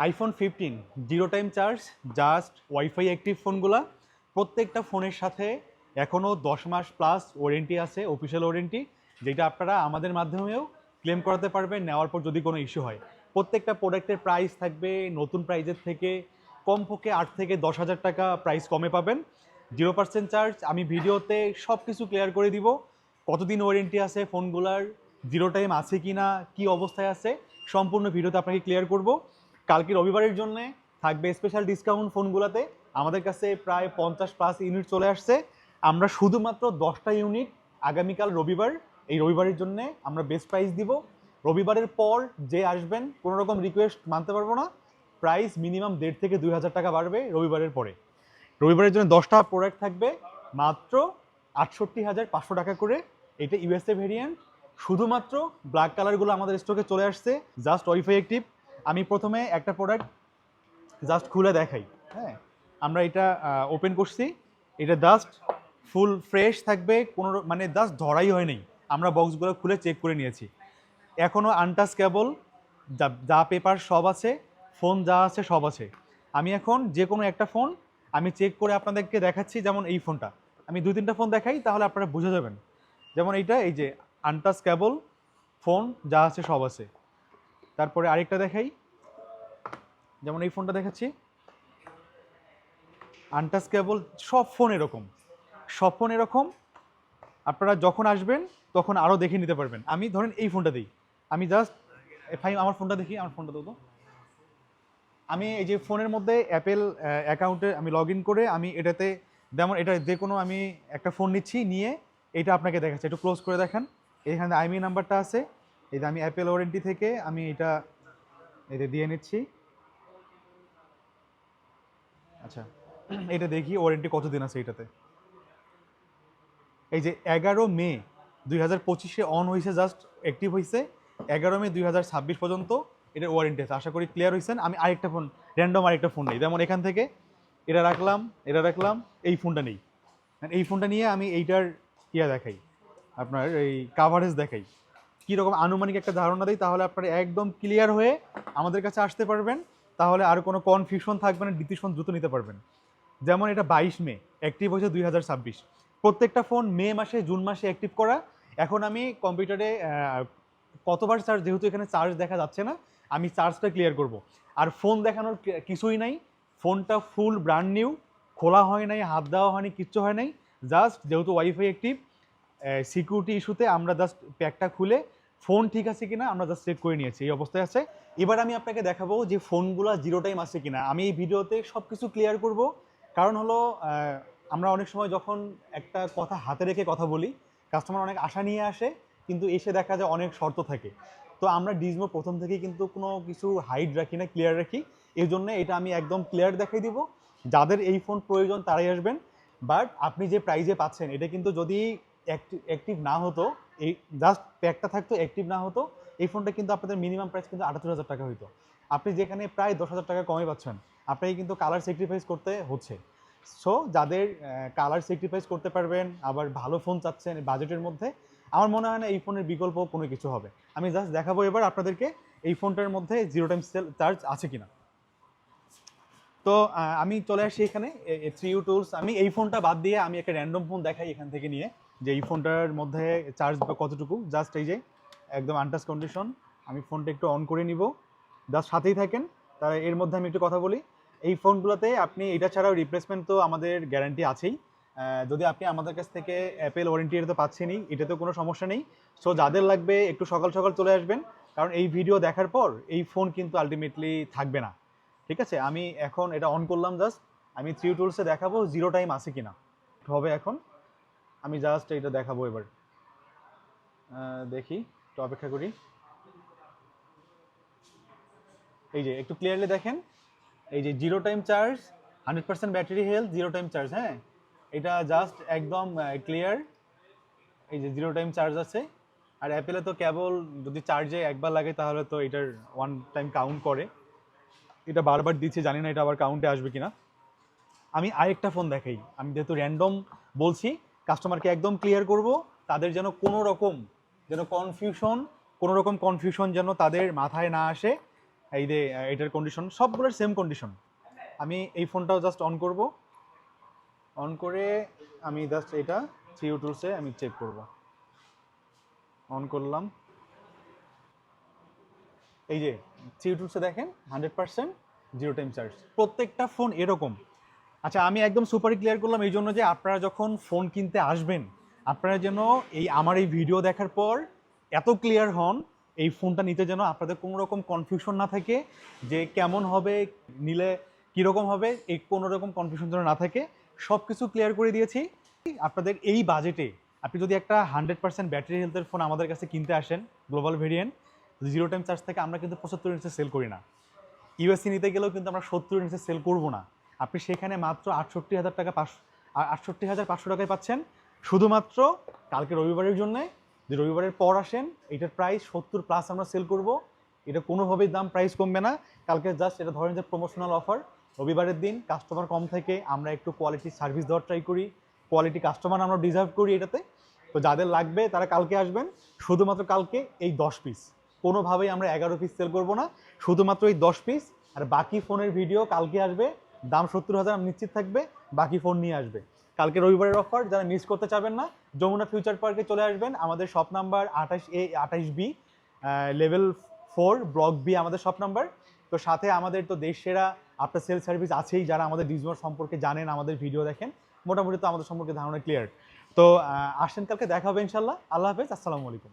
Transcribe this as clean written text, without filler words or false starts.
IPhone 15 zero time charge, just wifi active ফোনগুলা। প্রত্যেকটা ফোনের সাথে এখনও 10 মাস প্লাস ওয়ারেন্টি আছে, অফিসিয়াল ওয়ারেন্টি, যেটা আপনারা আমাদের মাধ্যমেও ক্লেম করাতে পারবেন নেওয়ার পর যদি কোনো ইস্যু হয়। প্রত্যেকটা প্রোডাক্টের প্রাইস থাকবে নতুন প্রাইজের থেকে কমপক্ষে 8 থেকে 10 হাজার টাকা প্রাইস কমে পাবেন। 0% চার্জ। আমি ভিডিওতে সব কিছু ক্লিয়ার করে দিব, কতদিন ওয়ারেন্টি আছে ফোনগুলার, জিরো টাইম আছে কি না, কী অবস্থায় আছে, সম্পূর্ণ ভিডিওতে আপনাকে ক্লিয়ার করব। কালকে রবিবারের জন্য থাকবে স্পেশাল ডিসকাউন্ট ফোনগুলোতে। আমাদের কাছে প্রায় 50+ ইউনিট চলে আসছে। আমরা শুধুমাত্র 10টা ইউনিট আগামীকাল রবিবার, এই রবিবারের জন্য আমরা বেস্ট প্রাইস দিব। রবিবারের পর যে আসবেন কোনো রকম রিকোয়েস্ট মানতে পারবো না, প্রাইস মিনিমাম 1.5 থেকে 2 হাজার টাকা বাড়বে রবিবারের পরে। রবিবারের জন্য 10টা প্রোডাক্ট থাকবে মাত্র 68,500 টাকা করে। এটা ইউএসএ ভেরিয়েন্ট, শুধুমাত্র ব্ল্যাক কালারগুলো আমাদের স্টকে চলে আসছে, জাস্ট ওয়াইফাই অ্যাক্টিভ। আমি প্রথমে একটা প্রোডাক্ট জাস্ট খুলে দেখাই। হ্যাঁ, আমরা এটা ওপেন করছি, এটা জাস্ট ফুল ফ্রেশ থাকবে, কোনো মানে জাস্ট ধরাই হয় নাই। আমরা বক্সগুলো খুলে চেক করে নিয়েছি, এখনও আনটাচ কেবল, যা পেপার সব আছে, ফোন যা আছে সব আছে। আমি এখন যে কোনো একটা ফোন আমি চেক করে আপনাদেরকে দেখাচ্ছি। যেমন এই ফোনটা আমি 2-3টা ফোন দেখাই, তাহলে আপনারা বুঝে যাবেন। যেমন এইটা, এই যে আনটাচ কেবল, ফোন যা আছে সব আছে। তারপরে আরেকটা দেখাই, যেমন এই ফোনটা দেখাচ্ছি, আনটাচ কেবল, সব ফোন এরকম, সব ফোন এরকম। আপনারা যখন আসবেন তখন আরও দেখে নিতে পারবেন। আমি ধরেন এই ফোনটা দিই, আমি জাস্ট ফাইন আমার ফোনটা দেখি, আমার ফোনটা দেবো। আমি এই যে ফোনের মধ্যে অ্যাপেল অ্যাকাউন্টে আমি লগ ইন করে আমি এটাতে, যেমন এটা যে কোনো আমি একটা ফোন নিচ্ছি, নিয়ে এটা আপনাকে দেখাচ্ছি, একটু ক্লোজ করে দেখেন। এখানে আইমি নাম্বারটা আছে, এই যে আমি অ্যাপেল ওয়ারেন্টি থেকে আমি এটা এতে দিয়ে নিচ্ছি। আচ্ছা, এটা দেখি ওয়ারেন্টি কতদিন আছে এটাতে। এই যে 11 মে 2025 অন হয়েছে, জাস্ট অ্যাক্টিভ হয়েছে 11 মে 2026 পর্যন্ত এটার ওয়ারেন্টি আছে। আশা করি ক্লিয়ার হয়েছেন। আমি আরেকটা ফোন, র্যান্ডম আরেকটা ফোন নেই, যেমন এখান থেকে এটা রাখলাম, এটা রাখলাম, এই ফোনটা নেই, এই ফোনটা নিয়ে আমি এইটার ইয়া দেখাই, আপনার এই কাভারেজ দেখাই, কীরকম আনুমানিক একটা ধারণা দিই, তাহলে আপনারা একদম ক্লিয়ার হয়ে আমাদের কাছে আসতে পারবেন। তাহলে আর কোনো কনফিউশন থাকবে না, ডিসিশন দ্রুত নিতে পারবেন। যেমন এটা 22 মে অ্যাক্টিভ হয়েছে 2026। প্রত্যেকটা ফোন মে মাসে, জুন মাসে অ্যাক্টিভ করা। এখন আমি কম্পিউটারে কতবার চার্জ, যেহেতু এখানে চার্জ দেখা যাচ্ছে না, আমি চার্জটা ক্লিয়ার করব। আর ফোন দেখানোর কিছুই নাই, ফোনটা ফুল ব্র্যান্ড নিউ, খোলা হয় নাই, হাত দেওয়া হয়নি, কিচ্ছু হয় নাই। জাস্ট যেহেতু ওয়াইফাই অ্যাক্টিভ, সিকিউরিটি ইস্যুতে আমরা জাস্ট প্যাকটা খুলে ফোন ঠিক আছে কিনা আমরা জাস্ট চেক করে নিয়েছি, এই অবস্থায় আছে। এবার আমি আপনাকে দেখাবো যে ফোনগুলো জিরো টাইম আছে কিনা। আমি এই ভিডিওতে সব কিছু ক্লিয়ার করব। কারণ হলো আমরা অনেক সময় যখন একটা কথা হাতে রেখে কথা বলি, কাস্টমার অনেক আশা নিয়ে আসে, কিন্তু এসে দেখা যায় অনেক শর্ত থাকে। তো আমরা ডিজমো প্রথম থেকেই কিন্তু কোনো কিছু হাইড রাখি না, ক্লিয়ার রাখি। এই জন্য এটা আমি একদম ক্লিয়ার দেখাই দিব। যাদের এই ফোন প্রয়োজন তারাই আসবেন। বাট আপনি যে প্রাইজে পাচ্ছেন, এটা কিন্তু যদি অ্যাক্টিভ না হতো, এই জাস্ট প্যাকটা থাকতো, অ্যাক্টিভ না হতো, এই ফোনটা কিন্তু আপনাদের মিনিমাম প্রাইস কিন্তু 78,000 টাকা হইতো। আপনি যেখানে প্রায় 10,000 টাকা কমে পাচ্ছেন, আপনাকে কিন্তু কালার স্যাক্রিফাইস করতে হচ্ছে। সো যাদের কালার স্যাক্রিফাইস করতে পারবেন, আবার ভালো ফোন চাচ্ছেন বাজেটের মধ্যে, আমার মনে হয় না এই ফোনের বিকল্প কোনো কিছু হবে। আমি জাস্ট দেখাবো এবার আপনাদেরকে এই ফোনটার মধ্যে জিরো টাইম চার্জ আছে কিনা। তো আমি চলে আসি এখানে 3U টুলস। আমি এই ফোনটা বাদ দিয়ে আমি একটা র্যান্ডম ফোন দেখাই এখান থেকে নিয়ে, যে এই ফোনটার মধ্যে চার্জ কতটুকু। জাস্ট এই যে একদম আনটাচ কন্ডিশন, আমি ফোনটা একটু অন করে নিব, জাস্ট সাথেই থাকেন। তার এর মধ্যে আমি একটু কথা বলি। এই ফোনগুলোতে আপনি এটা ছাড়াও রিপ্লেসমেন্ট তো আমাদের গ্যারান্টি আছেই। যদি আপনি আমাদের কাছ থেকে অ্যাপেল ওয়ারেন্টি, এটা তো পাচ্ছেনই, এটাতে কোনো সমস্যা নেই। সো যাদের লাগবে একটু সকাল সকাল চলে আসবেন, কারণ এই ভিডিও দেখার পর এই ফোন কিন্তু আলটিমেটলি থাকবে না। ঠিক আছে, আমি এখন এটা অন করলাম, জাস্ট আমি 3U টুলসে দেখাবো জিরো টাইম আছে কিনা হবে। এখন আমি জাস্ট এটা দেখাবো এবার, দেখি, একটু অপেক্ষা করি। এই যে একটু ক্লিয়ারলি দেখেন, এই যে zero time charge, 100% battery health, zero time charge. হ্যাঁ, এটা জাস্ট একদম ক্লিয়ার। এই যে জিরো টাইম চার্জ আছে। আর অ্যাপেলে তো কেবল যদি চার্জে একবার লাগে তাহলে তো এটার ওয়ান টাইম কাউন্ট করে। এটা বারবার দিচ্ছে, জানি না এটা আবার কাউন্টে আসবে কিনা। আমি আরেকটা ফোন দেখাই, আমি যেহেতু র্যান্ডম বলছি, কাস্টমারকে একদম ক্লিয়ার করব, তাদের যেন কোনো রকম কনফিউশন যেন তাদের মাথায় না আসে। এই যে এটার কন্ডিশন সবগুলোর সেম কন্ডিশন। আমি এই ফোনটাও জাস্ট অন করব, অন করে আমি জাস্ট এটা থ্রি টুলসে আমি চেক করব। অন করলাম, এই যে থ্রি টুলসে দেখেন 100% জিরো টাইম চার্জ, প্রত্যেকটা ফোন এরকম। আচ্ছা আমি একদম সুপার ক্লিয়ার করলাম এই জন্য যে আপনারা যখন ফোন কিনতে আসবেন আপনারা যেন এই আমার এই ভিডিও দেখার পর এত ক্লিয়ার হন এই ফোনটা নিতে, যেন আপনাদের কোনো রকম কনফিউশন না থাকে যে কেমন হবে, নিলে কীরকম হবে, এই কোনো রকম কনফিউশন যেন না থাকে। সব কিছু ক্লিয়ার করে দিয়েছি। আপনাদের এই বাজেটে আপনি যদি একটা 100% ব্যাটারি হেলথের ফোন আমাদের কাছে কিনতে আসেন global variant zero time charge থেকে, আমরা কিন্তু 75 ইঞ্চে সেল করি না। ইউএসসি নিতে গেলেও কিন্তু আমরা 70 ইঞ্চে সেল করবো না। আপনি সেখানে মাত্র 68,000 টাকা 68,500 টাকায় পাচ্ছেন, শুধুমাত্র কালকে রবিবারের জন্যে। যে রবিবারের পর আসেন এটার প্রাইস 70+ আমরা সেল করব, এটা কোনোভাবেই দাম প্রাইস কমবে না। কালকে জাস্ট এটা ধরেন যে প্রমোশনাল অফার, রবিবারের দিন কাস্টমার কম থেকে আমরা একটু কোয়ালিটি সার্ভিস দেওয়ার ট্রাই করি, কোয়ালিটি কাস্টমার আমরা ডিজার্ভ করি এটাতে। তো যাদের লাগবে তারা কালকে আসবেন, শুধুমাত্র কালকে এই 10 পিস, কোনোভাবেই আমরা 11 পিস সেল করব না, শুধুমাত্র এই 10 পিস। আর বাকি ফোনের ভিডিও কালকে আসবে, দাম 70,000 নিশ্চিত থাকবে, বাকি ফোন নিয়ে আসবে। কালকে রবিবারের অফার যারা মিস করতে চাবেন না, যমুনা ফিউচার পার্কে চলে আসবেন, আমাদের shop number 28A 28B level 4 block B আমাদের শপ নাম্বার। তো সাথে আমাদের তো দেশ সেরা আফটার সেল সার্ভিস আছেই, যারা আমাদের ডিজমোর সম্পর্কে জানেন, আমাদের ভিডিও দেখেন, মোটামুটি তো আমাদের সম্পর্কে ধারণা ক্লিয়ার। তো আসেন, কালকে দেখা হবে ইনশাল্লাহ। আল্লাহ হাফেজ, আসসালামু আলাইকুম।